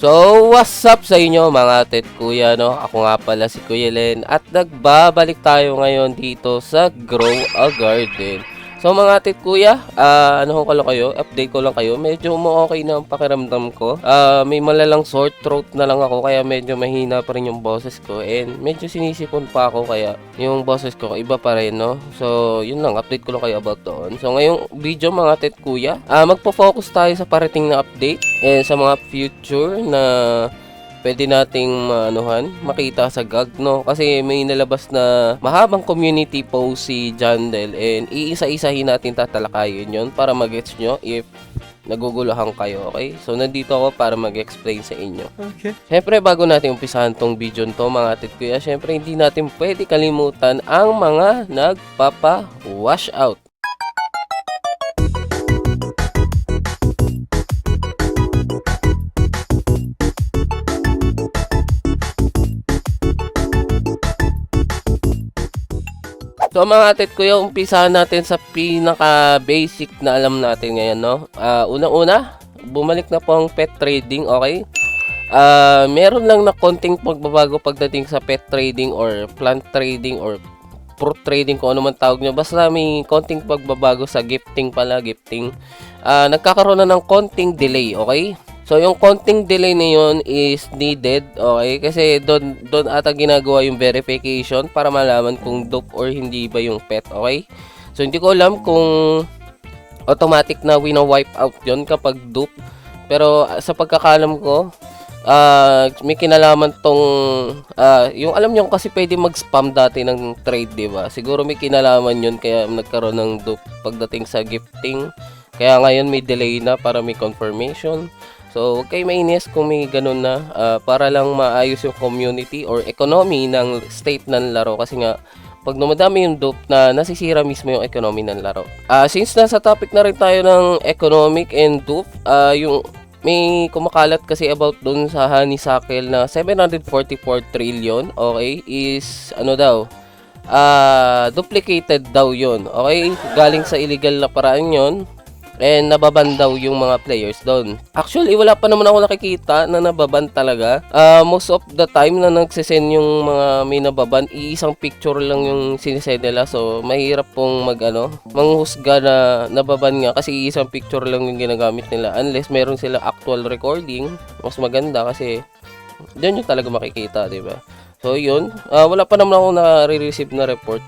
So, what's up sa inyo mga tet kuya, no? Ako nga pala si Kuya Len at nagbabalik tayo ngayon dito sa Grow a Garden. So mga tet kuya, ano ko lang kayo, update ko lang kayo. Medyo okay na ang pakiramdam ko. May malalang sore throat na lang ako kaya medyo mahina pa rin yung boses ko and medyo sinisipon pa ako kaya yung boses ko iba pa rin, no? So, yun lang, update ko lang kayo about doon. So, ngayong video mga tet kuya, magpo-focus tayo sa parating na update and sa mga future na pwede nating makita sa GAG, no? Kasi may nalabas na mahabang community post si Jandel and iisa-isahin natin tatalakayin yon para mag-gets nyo if naguguluhan kayo, okay? So, nandito ako para mag-explain sa inyo. Okay. Siyempre, bago natin umpisahan tong video to mga tit kuya, siyempre hindi natin pwede kalimutan ang mga nagpapa-wash out. So mga atit kuya, umpisahan natin sa pinaka-basic na alam natin ngayon, no? Una-una, bumalik na po ang pet trading, okay? Meron lang na konting pagbabago pagdating sa pet trading or plant trading or fruit trading, kung ano man tawag nyo. Basta may konting pagbabago sa gifting pala, gifting. Nagkakaroon na ng konting delay, okay? So, yung konting delay na yun is needed, okay? Kasi doon ata ginagawa yung verification para malaman kung dope or hindi ba yung pet, okay? So, hindi ko alam kung automatic na wina-wipe out yun kapag dupe. Pero, sa pagkakalam ko, may kinalaman tong, yung alam nyo kasi pwede mag-spam dati ng trade, diba? Siguro may kinalaman yun kaya nagkaroon ng dupe pagdating sa gifting. Kaya ngayon may delay na para may confirmation. So, huwag kayo mainis kung may ganun na para lang maayos yung community or economy ng state ng laro. Kasi nga, pag dumadami yung dope na nasisira mismo yung economy ng laro. Since nasa topic na rin tayo ng economic and dope, yung may kumakalat kasi about dun sa honeysuckle na 744 trillion, okay, is ano daw, duplicated daw yon, okay? Galing sa illegal na paraan yon. And nababan daw yung mga players doon. Actually, wala pa naman ako nakikita na nababan talaga. Most of the time na nagsisend yung mga may nababan, iisang picture lang yung sinisend nila. So, mahirap pong manghusga na nababan nga kasi iisang picture lang yung ginagamit nila. Unless meron sila actual recording, mas maganda kasi doon yung talaga makikita, diba? So, yun. Wala pa naman ako na-receive na report.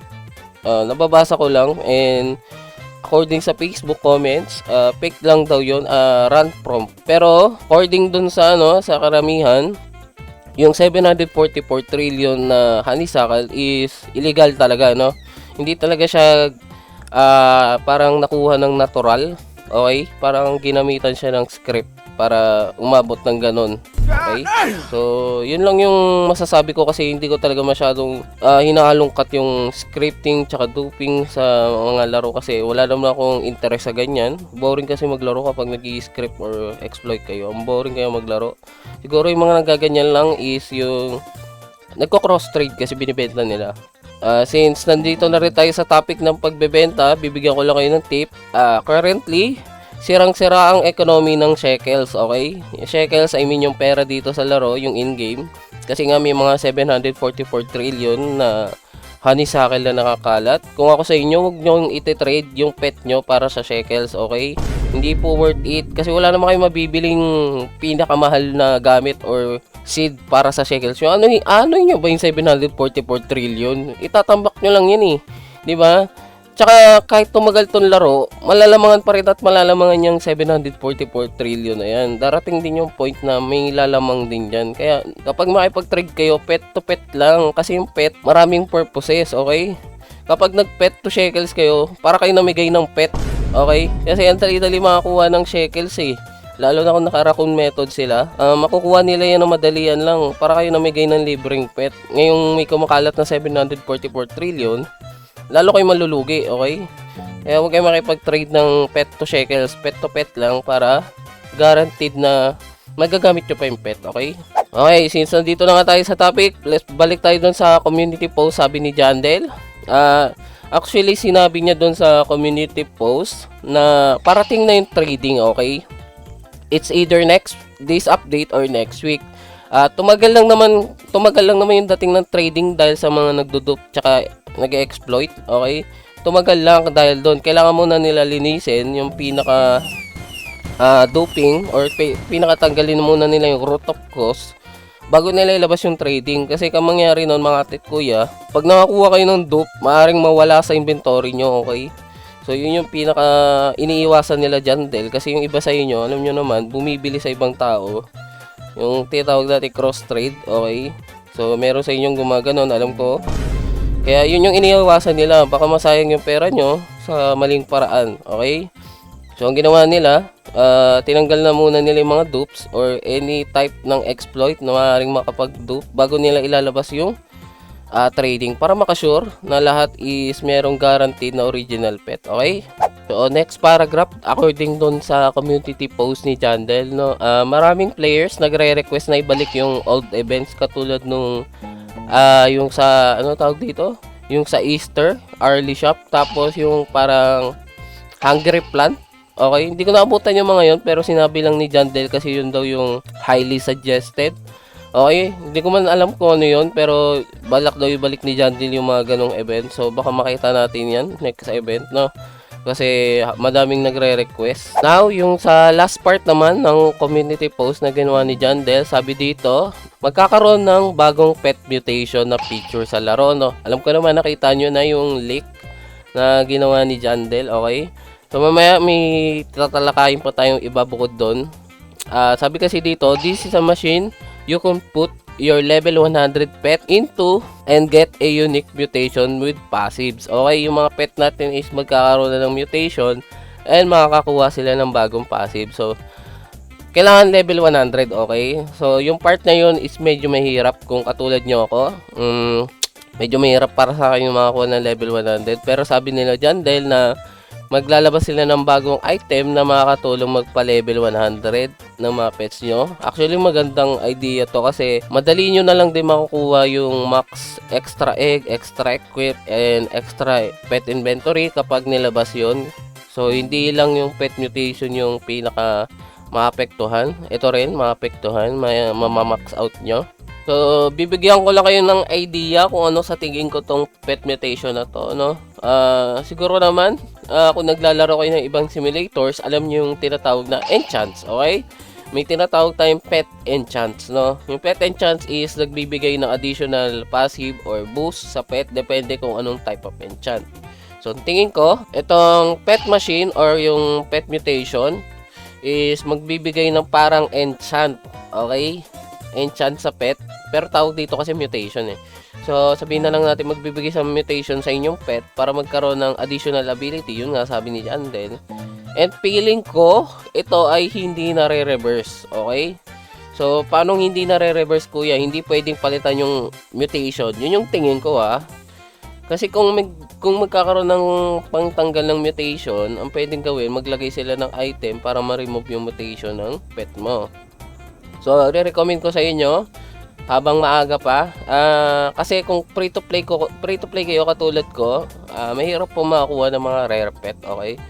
Nababasa ko lang and according sa Facebook comments, fake lang daw yun, run prompt. Pero, according dun sa sa karamihan, yung 744 trillion na honeysuckle is illegal talaga, no? Hindi talaga siya parang nakuha ng natural, okay? Parang ginamitan siya ng script para umabot ng ganun. Okay? So, yun lang yung masasabi ko kasi hindi ko talaga masyadong hinahalongkat yung scripting tsaka duping sa mga laro kasi wala naman akong interest sa ganyan. Boring kasi maglaro kapag nag-i-script or exploit kayo. Ang boring kayo maglaro. Siguro yung mga nagaganyan lang is yung nagko-cross trade kasi binibenta nila. Since nandito na rin tayo sa topic ng pagbebenta, bibigyan ko lang kayo ng tip. Currently, sirang-sira ang economy ng shekels, okay? Shekels, I mean yung pera dito sa laro, yung in-game. Kasi nga may mga 744 trillion na honeysuckle na nakakalat. Kung ako sa inyo, huwag nyo iti-trade yung pet nyo para sa shekels, okay? Hindi po worth it. Kasi wala naman kayo mabibiling pinakamahal na gamit or seed para sa shekels. Yung ano nyo ba yung 744 trillion? Itatambak nyo lang yan eh. Diba? Tsaka kahit tumagal tong laro, malalamangan pa rin at malalamangan yung 744 trillion na yan. Darating din yung point na may lalamang din dyan. Kaya kapag makipag-trade kayo, pet to pet lang. Kasi yung pet, maraming purposes, okay? Kapag nag-pet to shekels kayo, para kayo namigay ng pet, okay? Kasi ang dali-dali makakuha ng shekels eh. Lalo na kung naka-raccoon method sila, makukuha nila yan ng madalian lang para kayo namigay ng libreng pet. Ngayong may kumakalat na 744 trillion, lalo kayo malulugi, okay? Kaya huwag kayo makipag-trade ng pet to shekels, pet to pet lang para guaranteed na magagamit nyo pa yung pet, okay? Okay, since nandito na nga tayo sa topic, let's balik tayo dun sa community post, sabi ni Jandel. Actually, sinabi niya dun sa community post na parating na yung trading, okay? it's either this update or next week. Tumagal lang naman yung dating ng trading dahil sa mga nagdudup tsaka nag-exploit. Okay? Tumagal lang dahil doon. Kailangan muna nila linisin yung pinaka doping or pinakatanggalin muna nila yung root of cause bago nila ilabas yung trading. Kasi kung mangyari nun mga tit kuya, pag nakakuha kayo ng dope, maaaring mawala sa inventory nyo, okay? So yun yung pinaka iniiwasan nila dyan Del. Kasi yung iba sa inyo, alam nyo naman, bumibili sa ibang tao. Yung tinatawag natin cross trade, okay? So meron sa inyong gumaganon, alam ko. Kaya yun yung iniiwasan nila, baka masayang yung pera nyo sa maling paraan, okay? So ang ginawa nila, tinanggal na muna nila yung mga dupes or any type ng exploit na maaaring makapag-dupe bago nila ilalabas yung trading para makasure na lahat is merong guaranteed na original pet, okay? So next paragraph, according doon sa community post ni Jandel, no, maraming players nagre-request na ibalik yung old events katulad nung yung sa ano tawag dito, yung sa Easter early shop, tapos yung parang hungry plant. Okay, hindi ko naabutan yung mga yon pero sinabi lang ni Jandel kasi yun daw yung highly suggested. Okay, hindi ko man alam kung ano yun pero balak daw ibalik ni Jandel yung mga ganong event. So baka makita natin yan next event, no? Kasi madaming nagre-request. Now, yung sa last part naman ng community post na ginawa ni Jandel, sabi dito, magkakaroon ng bagong pet mutation na feature sa laro, no? Alam ko naman nakita nyo na yung leak na ginawa ni Jandel, okay? So mamaya may tatalakayin pa tayong iba bukod doon. Sabi kasi dito, this is a machine you can put your level 100 pet into and get a unique mutation with passives. Okay, yung mga pet natin is magkakaroon na ng mutation and makakakuha sila ng bagong passive. So kailangan level 100, okay? So yung part na yun is medyo mahirap kung katulad nyo ako. Medyo mahirap para sa akin yung makakuha ng level 100. Pero sabi nila dyan dahil na maglalabas sila ng bagong item na makakatulong magpa-level 100 ng mga pets nyo. Actually, magandang idea to kasi madali nyo na lang din makukuha yung max extra egg, extra equip, and extra pet inventory kapag nilabas yon. So, hindi lang yung pet mutation yung pinaka maapektuhan. Ito rin, maapektuhan, mamamax out nyo. So, bibigyan ko lang kayo ng idea kung ano sa tingin ko tong pet mutation na to, no? Siguro naman, kung naglalaro kayo ng ibang simulators, alam niyo yung tinatawag na enchants, okay? May tinatawag tayong pet enchants, no? Yung pet enchants is nagbibigay ng additional passive or boost sa pet, depende kung anong type of enchant. So, tingin ko, itong pet machine or yung pet mutation is magbibigay ng parang enchant, okay? Enchant sa pet, pero tawag dito kasi mutation eh. So sabihin na lang natin magbibigay sa mutation sa inyong pet para magkaroon ng additional ability. Yun nga sabi ni Jandel. And feeling ko ito ay hindi na re-reverse, okay? So paano hindi na re-reverse kuya? Hindi pwedeng palitan yung mutation. Yun yung tingin ko Kasi kung magkakaroon ng pangtanggal ng mutation, ang pwedeng gawin maglagay sila ng item para ma-remove yung mutation ng pet mo. So, re-recommend ko sa inyo habang maaga pa. Kasi kung free to play kayo katulad ko, mahirap po makakuha ng mga rare pet, okay?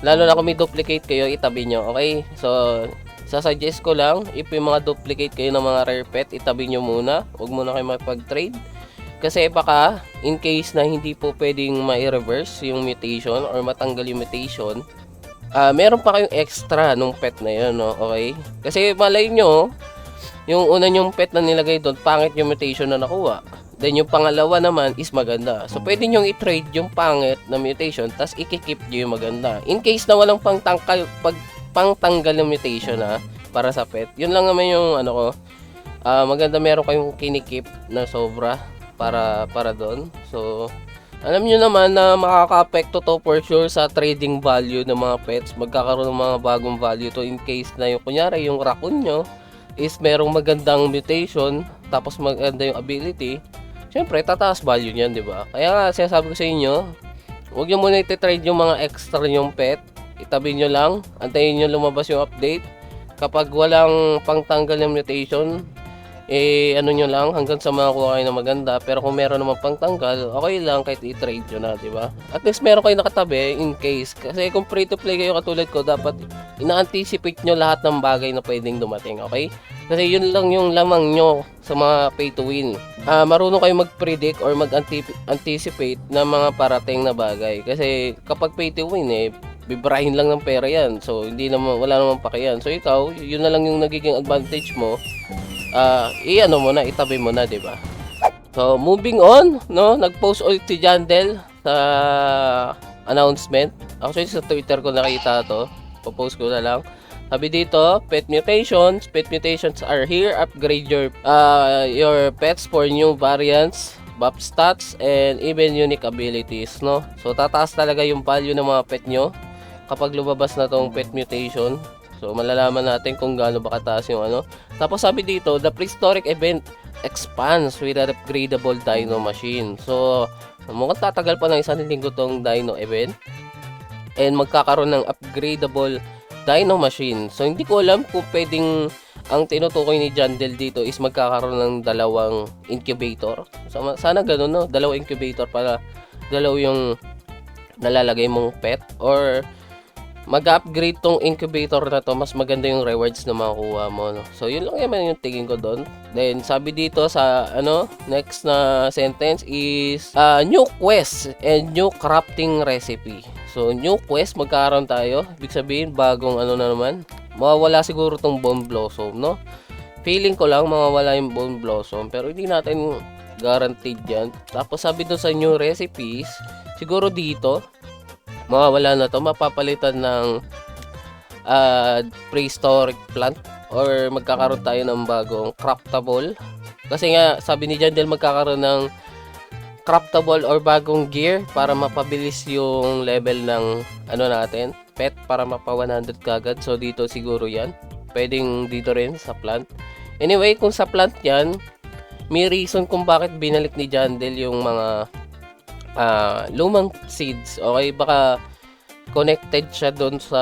Lalo na kung may duplicate kayo, itabi nyo, okay? So, sasuggest ko lang, if yung mga duplicate kayo ng mga rare pet, itabi nyo muna. Huwag muna kayo makipag-trade. Kasi baka, in case na hindi po pwedeng ma-reverse yung mutation or matanggal yung mutation, meron pa kayong extra nung pet na yun, no? Okay? Kasi malay nyo, yung una nyong pet na nilagay doon, pangit yung mutation na nakuha. Then yung pangalawa naman is maganda. So pwede nyo i-trade yung pangit na mutation, tas i-keep nyo yung maganda. In case na walang pangtanggal ng mutation para sa pet, yun lang naman yung ano ko. Maganda meron kayong kinikip na sobra para doon. So alam nyo naman na makaka-apekto to for sure sa trading value ng mga pets. Magkakaroon ng mga bagong value to in case na yung kunyari yung raccoon nyo is merong magandang mutation tapos maganda yung ability. Syempre tataas value niyan, di ba? Kaya nga sinasabi ko sa inyo, huwag nyo muna iti-trade yung mga extra yung pet. Itabi nyo lang, antayin nyo lumabas yung update. Kapag walang pangtanggal ng mutation, ano nyo lang hanggang sa makakuha kayo na maganda. Pero kung meron naman pang tanggal, okay lang kahit i-trade nyo na, di ba? At least meron kayo nakatabi in case. Kasi kung free to play kayo katulad ko, dapat ina-anticipate nyo lahat ng bagay na pwedeng dumating, okay? Kasi yun lang yung lamang nyo sa mga pay to win. Marunong kayo mag-predict or mag-anticipate na mga parating na bagay. Kasi kapag pay to win bibirahin lang ng pera yan. So, wala naman pakiyan. So, ikaw, yun na lang yung nagiging advantage mo. Itabi mo na, di ba? So, moving on, no? Nag-post ulit si Jandel sa announcement. Actually, sa Twitter ko nakita to. Popost ko na lang. Sabi dito, pet mutations. Pet mutations are here. Upgrade your pets for new variants, buff stats, and even unique abilities, no? So, tataas talaga yung value ng mga pet nyo kapag lumabas na tong pet mutation. So, malalaman natin kung gaano ba kataas yung ano. Tapos, sabi dito, the prehistoric event expands with an upgradable dino machine. So, mukhang tatagal pa ng isang linggo tong dino event. And magkakaroon ng upgradable dino machine. So, hindi ko alam kung pwedeng ang tinutukoy ni Jandel dito is magkakaroon ng dalawang incubator. So, sana ganun, no? Dalawang incubator para dalaw yung nalalagay mong pet, or mag-upgrade tong incubator na to, mas maganda yung rewards na makukuha mo, no? So, yun lang naman yung tingin ko doon. Then, sabi dito sa, next na sentence is, new quest and new crafting recipe. So, new quest, magkakaroon tayo. Ibig sabihin, bagong na naman. Mawawala siguro tong Bone Blossom, no? Feeling ko lang, mawawala yung Bone Blossom, pero hindi natin guaranteed yan. Tapos, sabi doon sa new recipes, siguro dito, mawawala na to, mapapalitan ng prehistoric plant, or magkakaroon tayo ng bagong craftable. Kasi nga, sabi ni Jandel, magkakaroon ng craftable or bagong gear para mapabilis yung level ng natin, pet, para mapa 100 kagad. So, dito siguro yan. Pwedeng dito rin sa plant. Anyway, kung sa plant yan, may reason kung bakit binalik ni Jandel yung mga lumang seeds. Okay, baka connected siya doon sa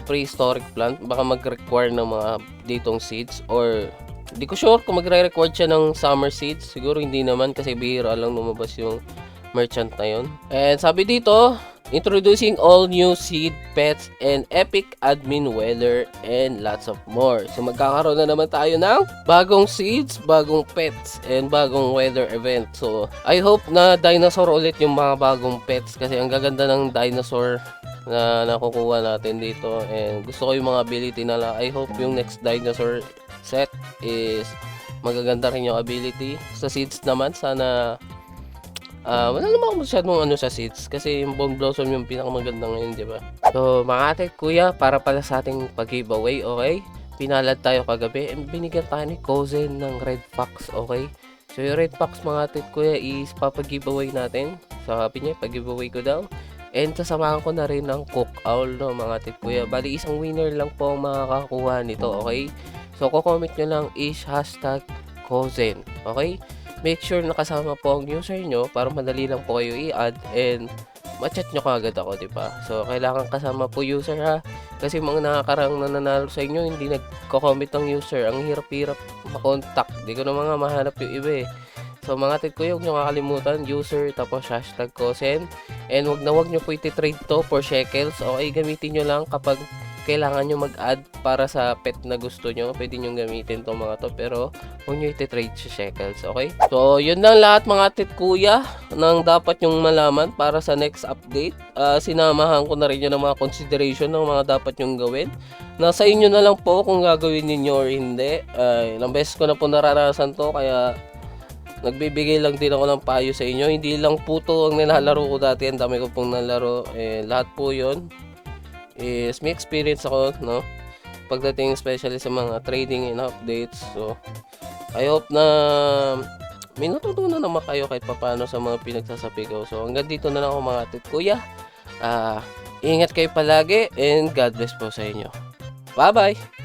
prehistoric plant, baka mag-require ng mga ditong seeds, or hindi ko sure kung magre-record siya ng summer seeds. Siguro hindi naman, kasi bihira lang lumabas yung merchant na yun. And sabi dito, introducing all new seed, pets, and epic admin weather, and lots of more. So, magkakaroon na naman tayo ng bagong seeds, bagong pets, and bagong weather event. So, I hope na dinosaur ulit yung mga bagong pets, kasi ang gaganda ng dinosaur na nakukuha natin dito. And gusto ko yung mga ability nila. I hope yung next dinosaur set is magaganda rin yung ability. Sa seeds naman, sana wala naman ako masyadong sa seeds, kasi yung Bone Blossom yung pinakamaganda ngayon, di ba? So, mga ate, kuya, para pala sa ating pag-giveaway, okay? Pinalad tayo kagabi, and binigyan tayo ni Cousin ng Red Fox, okay? So, yung Red Fox, mga ate, kuya, is papag-giveaway natin. So, sabi niya, pag-giveaway ko daw. And sasamahan ko na rin ng Cook Owl, no, mga ate, kuya. Bali, isang winner lang po ang makakakuha nito, okay? So, kukomment nyo lang is #Cousin, okay? Make sure nakasama po ang user nyo para madali lang po kayo i-add, and ma-chat nyo kagad ako, diba? So, kailangan kasama po user, ha? Kasi mga nakakarang nananalo sa inyo, hindi nagko-comment ng user. Ang hirap-hirap makontak. Di ko na mga mahanap yung iba, eh. So, mga tit ko, huwag nyo kakalimutan, user, tapos #Cousin. And wag nyo po iti-trade to for shekels. Okay, gamitin nyo lang kapag kailangan nyo mag-add para sa pet na gusto nyo. Pwede nyo gamitin to mga to, pero huwag nyo iti-trade sa shekels, okay? So, yun lang lahat mga tit kuya nang dapat nyong malaman para sa next update. Sinamahan ko na rin yun ng mga consideration ng mga dapat nyong gawin. Nasa inyo na lang po kung gagawin ninyo or hindi. Ilang beses ko na po naranasan to, kaya nagbibigay lang din ako ng payo sa inyo. Hindi lang po to ang nilalaro ko dati. Ang dami ko pong nalaro. Lahat po yun is may experience ako, no? Pagdating especially sa mga trading and updates. So, I hope na may natutunan naman kayo kahit papano sa mga pinagsasabi ko. So, hanggang dito na lang ako mga tit kuya. Ingat kayo palagi, and God bless po sa inyo. Bye-bye!